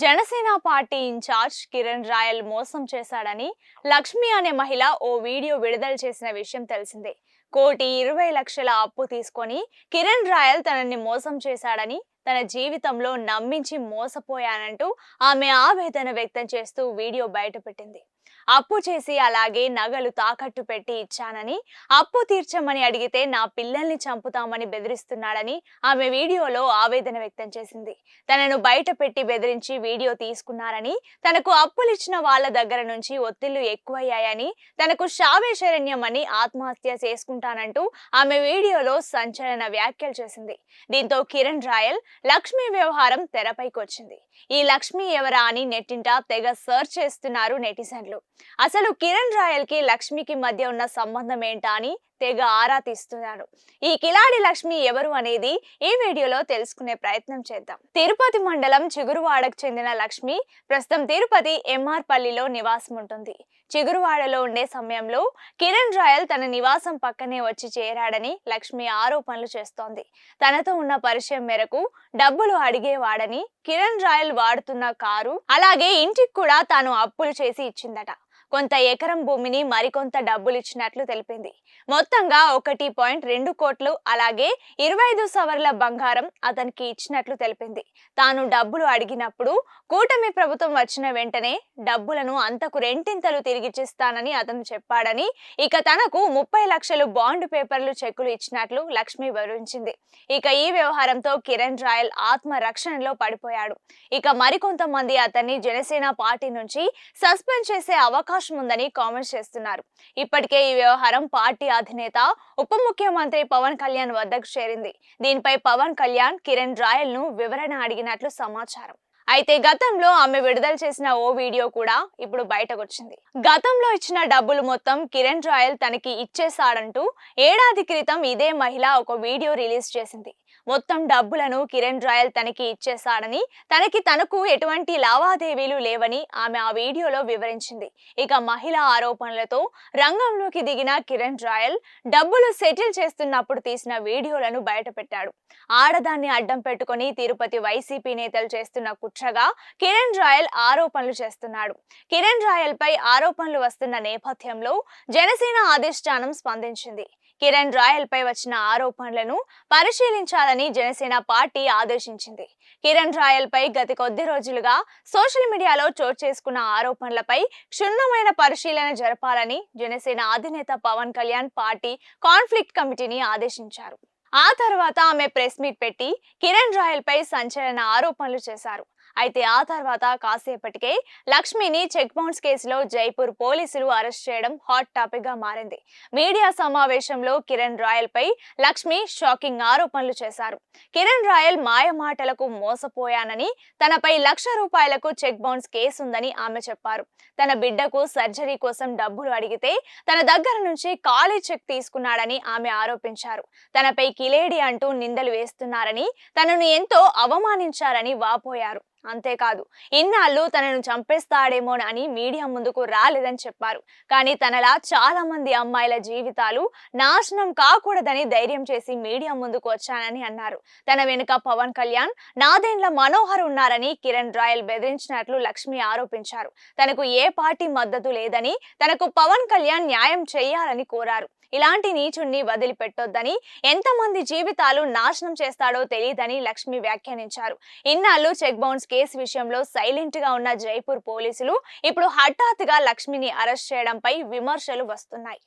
Janasena party incharge Kiran Royal మోసం చేశాడని లక్ష్మి అనే మహిళ ఓ వీడియో విడుదల చేసిన విషయం తెలిసిందే. 1,20,00,000 అప్పు తీసుకొని కిరణ్ రాయల్ తనని మోసం చేశాడని, తన జీవితంలో నమ్మించి మోసపోయానంటూ ఆమె ఆవేదన వ్యక్తం చేస్తూ వీడియో బయటపెట్టింది. అప్పు చేసి అలాగే నగలు తాకట్టు పెట్టి ఇచ్చానని, అప్పు తీర్చమని అడిగితే నా పిల్లల్ని చంపుతామని బెదిరిస్తున్నాడని ఆమె వీడియోలో ఆవేదన వ్యక్తం చేసింది. తనను బయట పెట్టి బెదిరించి వీడియో తీసుకున్నారని, తనకు అప్పులిచ్చిన వాళ్ళ దగ్గర నుంచి ఒత్తిళ్లు ఎక్కువయ్యాయని, తనకు శావే శరణ్యమని ఆత్మహత్య చేసుకుంటానంటూ ఆమె వీడియోలో సంచలన వ్యాఖ్యలు చేసింది. దీంతో కిరణ్ రాయల్ లక్ష్మి వ్యవహారం తెరపైకి వచ్చింది. ఈ లక్ష్మి ఎవరా అని నెట్టింట తెగ సర్చ్ చేస్తున్నారు నెటిజన్లు. అసలు కిరణ్ రాయల్ కి లక్ష్మికి మధ్య ఉన్న సంబంధం ఏంటా అని తెగ ఆరా తీస్తున్నారు. ఈ కిలాడి లక్ష్మి ఎవరు అనేది ఈ వీడియోలో తెలుసుకునే ప్రయత్నం చేద్దాం. తిరుపతి మండలం చిగురువాడకు చెందిన లక్ష్మి ప్రస్తుతం తిరుపతి ఎంఆర్ పల్లిలో నివాసం ఉంటుంది. చిగురువాడలో ఉండే సమయంలో కిరణ్ రాయల్ తన నివాసం పక్కనే వచ్చి చేరాడని లక్ష్మి ఆరోపణలు చేస్తోంది. తనతో ఉన్న పరిచయం మేరకు డబ్బులు అడిగేవాడని, కిరణ్ రాయల్ వాడుతున్న కారు అలాగే ఇంటికి కూడా తాను అప్పులు చేసి ఇచ్చిందట. కొంత ఎకరం భూమిని మరికొంత డబ్బులు ఇచ్చినట్లు తెలిపింది. మొత్తంగా 1.2 కోట్లు అలాగే 25 సవర్ల బంగారం అతనికి ఇచ్చినట్లు తెలిపింది. తాను డబ్బులు అడిగినప్పుడు కూటమి ప్రభుత్వం వచ్చిన వెంటనే డబ్బులను అంతకు రెండింతలు తిరిగిచ్చిస్తానని అతను చెప్పాడని, ఇక తనకు 30 లక్షలు బాండ్ పేపర్లు చెక్కులు ఇచ్చినట్లు లక్ష్మి వివరించింది. ఇక ఈ వ్యవహారంతో కిరణ్ రాయల్ ఆత్మ రక్షణలో పడిపోయాడు. ఇక మరికొంతమంది అతన్ని జనసేన పార్టీ నుంచి సస్పెండ్ చేసే అవకాశం ఉందని కామెంట్స్ చేస్తున్నారు. ఇప్పటికే ఈ వ్యవహారం పార్టీ అధినేత ఉప ముఖ్యమంత్రి పవన్ కళ్యాణ్ వద్దకు చేరింది. దీనిపై పవన్ కళ్యాణ్ కిరణ్ రాయల్ ను వివరణ అడిగినట్లు సమాచారం. అయితే గతంలో ఆమె విడుదల చేసిన ఓ వీడియో కూడా ఇప్పుడు బయటకు వచ్చింది. గతంలో ఇచ్చిన డబ్బులు మొత్తం కిరణ్ రాయల్ తనకి ఇచ్చేశాడంటూ ఏడాది క్రితం ఇదే మహిళ ఒక వీడియో రిలీజ్ చేసింది. మొత్తం డబ్బులను కిరణ్ రాయల్ తనకి ఇచ్చేశాడని, తనకు ఎటువంటి లావాదేవీలు లేవని ఆమె ఆ వీడియోలో వివరించింది. ఇక మహిళా ఆరోపణలతో రంగంలోకి దిగిన కిరణ్ రాయల్ డబ్బులు సెటిల్ చేస్తున్నప్పుడు తీసిన వీడియోలను బయటపెట్టాడు. ఆడదాన్ని అడ్డం పెట్టుకుని తిరుపతి వైసీపీ నేతలు చేస్తున్న కుట్రగా కిరణ్ రాయల్ ఆరోపణలు చేస్తున్నాడు. కిరణ్ రాయల్ పై ఆరోపణలు వస్తున్న నేపథ్యంలో జనసేన అధిష్టానం స్పందించింది. కిరణ్ రాయల్ పై వచ్చిన ఆరోపణలను పరిశీలించాలని జనసేన పార్టీ ఆదేశించింది. కిరణ్ రాయల్ పై గత కొద్ది రోజులుగా సోషల్ మీడియాలో చోటు చేసుకున్న ఆరోపణలపై క్షుణ్ణమైన పరిశీలన జరపాలని జనసేన అధినేత పవన్ కళ్యాణ్ పార్టీ కాన్ఫ్లిక్ట్ కమిటీని ఆదేశించారు. ఆ తర్వాత ఆమె ప్రెస్ మీట్ పెట్టి కిరణ్ రాయల్ పై సంచలన ఆరోపణలు చేశారు. అయితే ఆ తర్వాత కాసేపటికే లక్ష్మిని చెక్ బౌన్స్ కేసులో జైపూర్ పోలీసులు అరెస్ట్ చేయడం హాట్ టాపిక్ గా మారింది. మీడియా సమావేశంలో కిరణ్ రాయల్ పై లక్ష్మి షాకింగ్ ఆరోపణలు చేశారు. కిరణ్ రాయల్ మాయ మాటలకు మోసపోయానని, తనపై ₹1,00,000 చెక్ బౌన్స్ కేసు ఉందని ఆమె చెప్పారు. తన బిడ్డకు సర్జరీ కోసం డబ్బులు అడిగితే తన దగ్గర నుంచి ఖాళీ చెక్ తీసుకున్నాడని ఆమె ఆరోపించారు. తనపై కిలేడి అంటూ నిందలు వేస్తున్నారని, తనను ఎంతో అవమానించారని వాపోయారు. అంతేకాదు, ఇన్నాళ్ళు తనను చంపేస్తాడేమో అని మీడియా ముందుకు రాలేదని చెప్పారు. కానీ తనలా చాలా మంది అమ్మాయిల జీవితాలు నాశనం కాకూడదని ధైర్యం చేసి మీడియా ముందుకు వచ్చానని అన్నారు. తన వెనుక పవన్ కళ్యాణ్, నాదెండ్ల మనోహర్ ఉన్నారని కిరణ్ రాయల్ బెదిరించినట్లు లక్ష్మి ఆరోపించారు. తనకు ఏ పార్టీ మద్దతు లేదని, తనకు పవన్ కళ్యాణ్ న్యాయం చేయాలని కోరారు. ఇలాంటి నీచుణ్ణి వదిలిపెట్టొద్దని, ఎంతమంది జీవితాలు నాశనం చేస్తాడో తెలియదని లక్ష్మి వ్యాఖ్యానించారు. ఇన్నాళ్ళు చెక్ బౌన్స్ కేసు విషయంలో సైలెంట్ గా ఉన్న జైపూర్ పోలీసులు ఇప్పుడు హఠాత్తుగా లక్ష్మిని అరెస్ట్ చేయడంపై విమర్శలు వస్తున్నాయి.